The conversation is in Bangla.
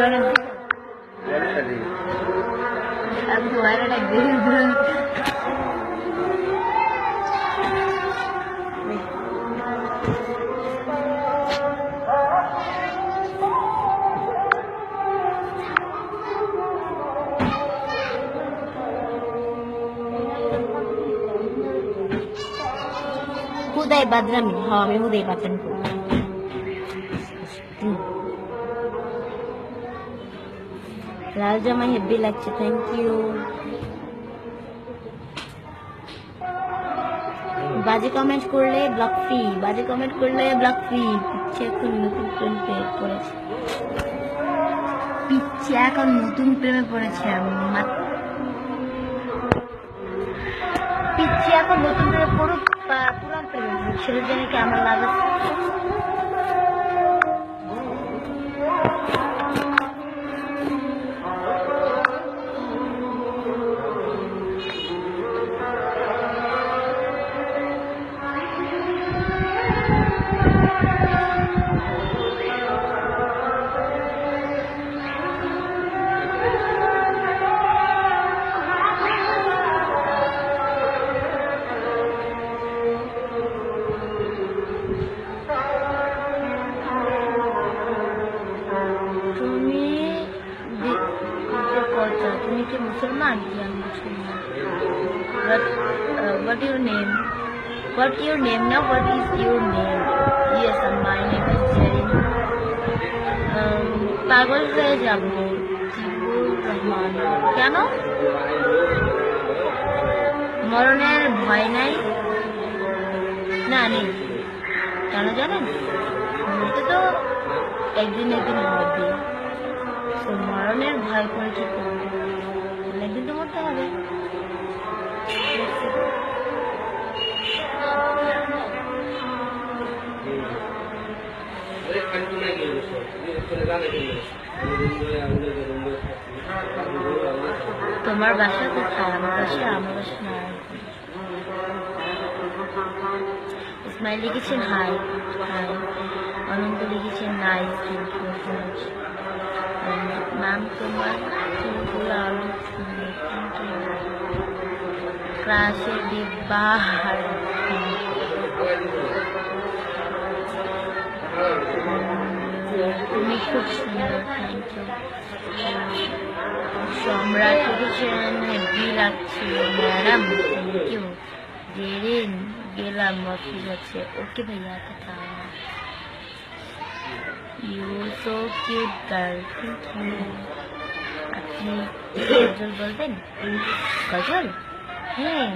अब दोबारा लग गई Huday Badrami, हाँ मैं हुदै बाdrami को लाल जामा हेब्बी লাগছে थैंक यू बाजे कमेंट করলে ব্লক ফ্রি বাজে কমেন্ট করলে ব্লক ফ্রি পিচ্ছে এখন নতুন প্রেমে পড়েছে পিচ্ছে এখন নতুন প্রেমে পড়েছে পিচ্ছে এখন নতুন প্রেমে পড়ুক পুরান প্রেমে ছেলে জানে কি আমার লাগে তুমি কি মুসলমান what your name what your name now what is your name yes my name is Jarin পাগল হয়ে যাব রহমান কেন মরণের ভয় নাই না নেই কেন জানেন মরতে তো একদিন হবে তো মরণের ভয় করে কি করবো একদিন তো মরতে হবে তোমার বাসা কোথায় আমার বাসা না ইসমাইল লিখেছেন হাই হাই অনন্ত লিখেছেন nice thank you so much ma'am তোমার চুলগুলো অনেক সুন্দর থ্যাংক ইউ ক্লাসে ডিব্বা তুমি খুব সুন্দর থ্যাংক ইউ সম্রাট লিখেছেন হেভি লাগছে ম্যাডাম থ্যাংক ইউ জেরিন গেলাম ঠিক আছে ওকে ভাইয়া কথা you so cute girl thank you আপনি গজল বলবেন গজল হ্যাঁ